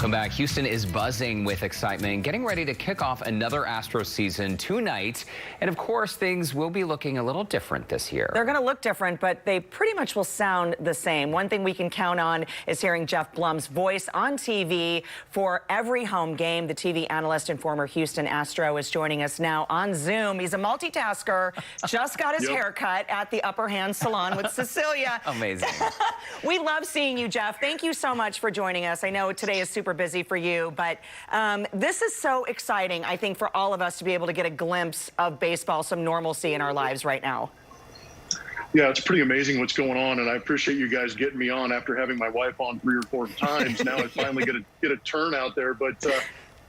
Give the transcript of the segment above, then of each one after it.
Welcome back. Houston is buzzing with excitement, getting ready to kick off another Astros season tonight. And of course, things will be looking a little different this year. They're going to look different, but they pretty much will sound the same. One thing we can count on is hearing Geoff Blum's voice on TV for every home game. The TV analyst and former Houston Astro is joining us now on Zoom. He's a multitasker, just got his haircut at the Upper Hand Salon with Cecilia. Amazing. We love seeing you, Geoff. Thank you so much for joining us. I know today is super busy for you, but this is so exciting, I think, for all of us to be able to get a glimpse of baseball, some normalcy in our lives right now. Yeah, it's pretty amazing what's going on, and I appreciate you guys getting me on after having my wife on 3 or 4 times. Now I finally get a turn out there, but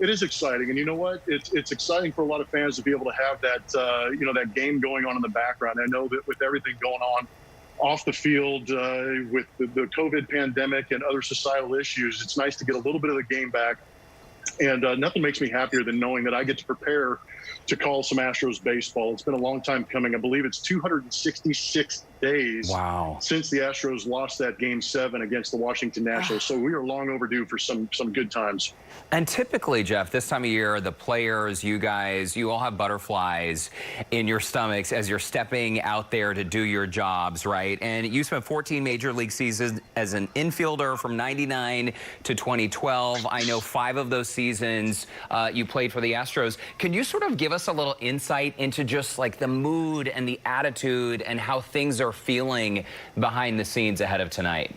it is exciting. And you know what? It's exciting for a lot of fans to be able to have that that game going on in the background. I know that with everything going on off the field with the COVID pandemic and other societal issues, it's nice to get a little bit of the game back. And nothing makes me happier than knowing that I get to prepare to call some Astros baseball. It's been a long time coming. I believe it's 266 days since the Astros lost that Game 7 against the Washington Nationals. So we are long overdue for some good times. And typically, Geoff, this time of year, the players, you guys, you all have butterflies in your stomachs as you're stepping out there to do your jobs, right? And you spent 14 major league seasons as an infielder from 99 to 2012. I know 5 of those seasons you played for the Astros. Can you sort of give us a little insight into just like the mood and the attitude and how things are feeling behind the scenes ahead of tonight?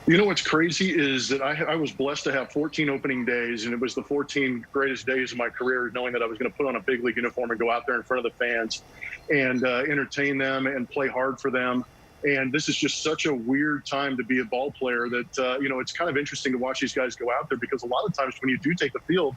You know what's crazy is that I was blessed to have 14 opening days, and it was the 14 greatest days of my career, knowing that I was going to put on a big league uniform and go out there in front of the fans and entertain them and play hard for them. And this is just such a weird time to be a ball player that, it's kind of interesting to watch these guys go out there, because a lot of times when you do take the field,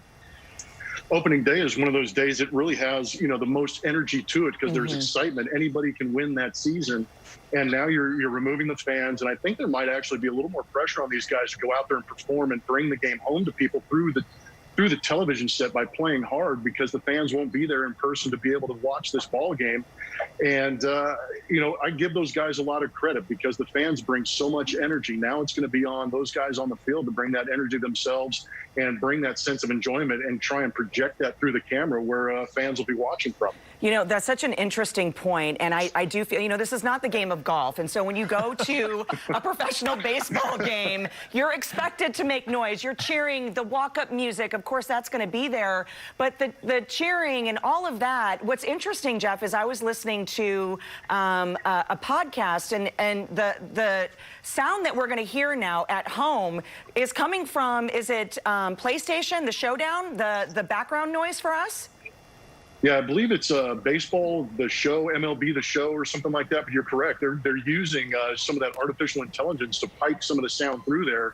opening day is one of those days that really has, the most energy to it, because there's excitement. Anybody can win that season. And now you're removing the fans. And I think there might actually be a little more pressure on these guys to go out there and perform and bring the game home to people through the television set by playing hard, because the fans won't be there in person to be able to watch this ball game. And, I give those guys a lot of credit, because the fans bring so much energy. Now it's going to be on those guys on the field to bring that energy themselves and bring that sense of enjoyment and try and project that through the camera where fans will be watching from. That's such an interesting point, and I do feel, this is not the game of golf, and so when you go to a professional baseball game, you're expected to make noise. You're cheering, the walk-up music, of course, that's going to be there, but the cheering and all of that. What's interesting, Geoff, is I was listening to a podcast, and the sound that we're going to hear now at home is coming from, is it PlayStation, the Showdown, the background noise for us? Yeah, I believe it's baseball, the show, MLB, the show, or something like that. But you're correct. They're using some of that artificial intelligence to pipe some of the sound through there.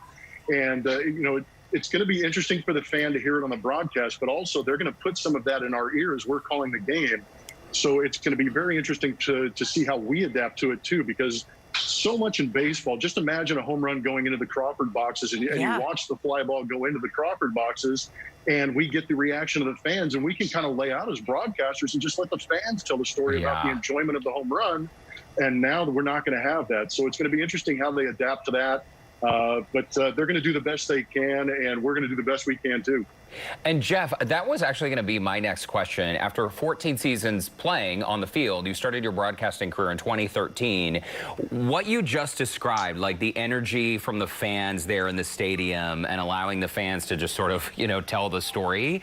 And, it's going to be interesting for the fan to hear it on the broadcast, but also they're going to put some of that in our ears. We're calling the game. So it's going to be very interesting to see how we adapt to it, too, because so much in baseball. Just imagine a home run going into the Crawford boxes, and you watch the fly ball go into the Crawford boxes, and we get the reaction of the fans, and we can kind of lay out as broadcasters and just let the fans tell the story about the enjoyment of the home run. And now we're not going to have that. So it's going to be interesting how they adapt to that. But they're going to do the best they can, and we're going to do the best we can, too. And, Geoff, that was actually going to be my next question. After 14 seasons playing on the field, you started your broadcasting career in 2013. What you just described, like the energy from the fans there in the stadium and allowing the fans to just sort of, tell the story,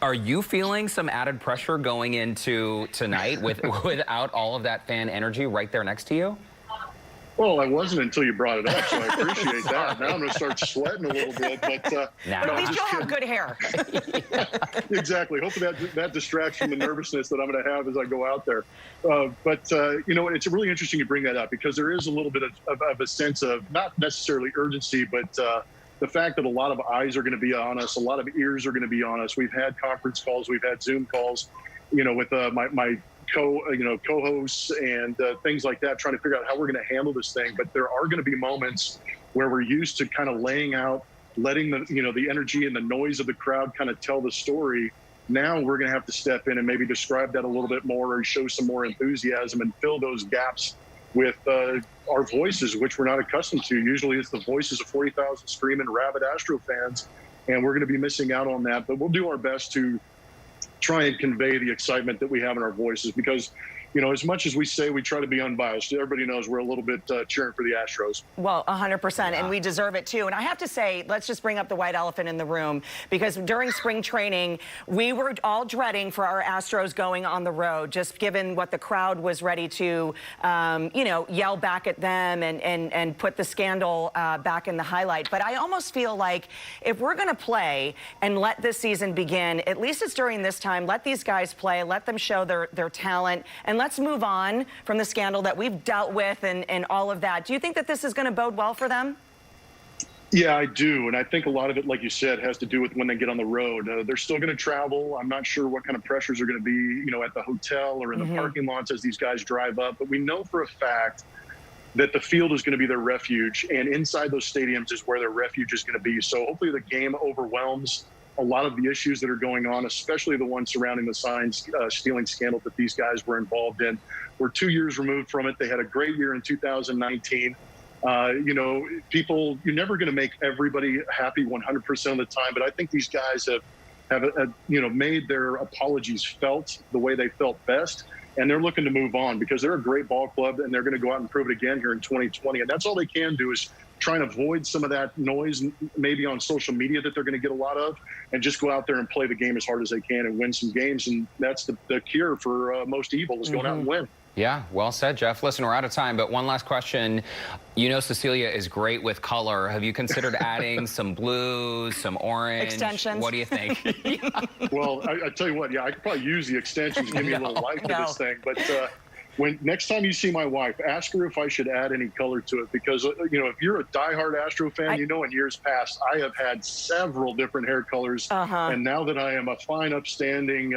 are you feeling some added pressure going into tonight without all of that fan energy right there next to you? Well, I wasn't until you brought it up, so I appreciate that. Now I'm going to start sweating a little bit. But at least you'll have good hair. Exactly. Hopefully that distracts from the nervousness that I'm going to have as I go out there. It's really interesting you bring that up, because there is a little bit of a sense of not necessarily urgency, but the fact that a lot of eyes are going to be on us, a lot of ears are going to be on us. We've had conference calls, we've had Zoom calls, with my co-hosts and things like that, trying to figure out how we're going to handle this thing. But there are going to be moments where we're used to kind of laying out, letting the energy and the noise of the crowd kind of tell the story. Now we're going to have to step in and maybe describe that a little bit more, or show some more enthusiasm and fill those gaps with our voices, which we're not accustomed to. Usually it's the voices of 40,000 screaming rabid Astro fans, and we're going to be missing out on that. But we'll do our best to try and convey the excitement that we have in our voices, because as much as we say we try to be unbiased, everybody knows we're a little bit cheering for the Astros. Well, 100%, and we deserve it too. And I have to say, let's just bring up the white elephant in the room, because during spring training, we were all dreading for our Astros going on the road, just given what the crowd was ready to, yell back at them and put the scandal back in the highlight. But I almost feel like if we're going to play and let this season begin, at least it's during this time, let these guys play, let them show their talent, and let's move on from the scandal that we've dealt with and all of that. Do you think that this is going to bode well for them? Yeah, I do. And I think a lot of it, like you said, has to do with when they get on the road. They're still going to travel. I'm not sure what kind of pressures are going to be, at the hotel or in the parking lots as these guys drive up. But we know for a fact that the field is going to be their refuge, and inside those stadiums is where their refuge is going to be. So hopefully the game overwhelms a lot of the issues that are going on, especially the ones surrounding the sign stealing scandal that these guys were involved in. We're 2 years removed from it. They had a great year in 2019. You're never going to make everybody happy 100% of the time, but I think these guys have made their apologies felt the way they felt best, and they're looking to move on because they're a great ball club, and they're going to go out and prove it again here in 2020. And that's all they can do, is try and avoid some of that noise maybe on social media that they're going to get a lot of, and just go out there and play the game as hard as they can and win some games. And that's the cure for most evil, is going out and win. Yeah, well said, Geoff. Listen, we're out of time, but one last question. Cecilia is great with color. Have you considered adding some blues, some orange? Extensions. What do you think? Well, I tell you what, yeah, I could probably use the extensions to give me a little life to this thing. But next time you see my wife, ask her if I should add any color to it, because if you're a diehard Astro fan, in years past I have had several different hair colors, and now that I am a fine, upstanding,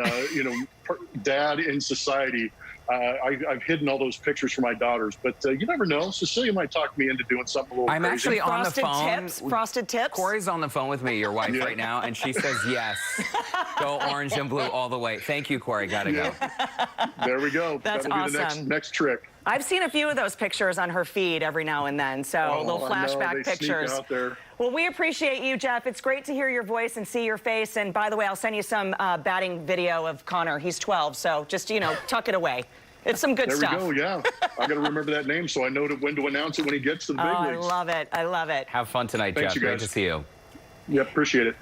dad in society, I've hidden all those pictures for my daughters. But you never know. Cecilia might talk me into doing something a little crazy. Actually on the phone. Frosted tips. Corey's on the phone with me, your wife, right now, and she says yes. Go orange and blue all the way. Thank you, Corey. Gotta go. There we go. That's That'll be awesome. the next trick. I've seen a few of those pictures on her feed every now and then, so little flashback pictures. Sneak out there. Well, we appreciate you, Geoff. It's great to hear your voice and see your face. And by the way, I'll send you some batting video of Connor. He's 12, so just, tuck it away. It's some good stuff. There we go, yeah. I got to remember that name so I know when to announce it when he gets to the big leagues. I love it. I love it. Have fun tonight, Thanks, Geoff. you guys. Great to see you. Yep, appreciate it.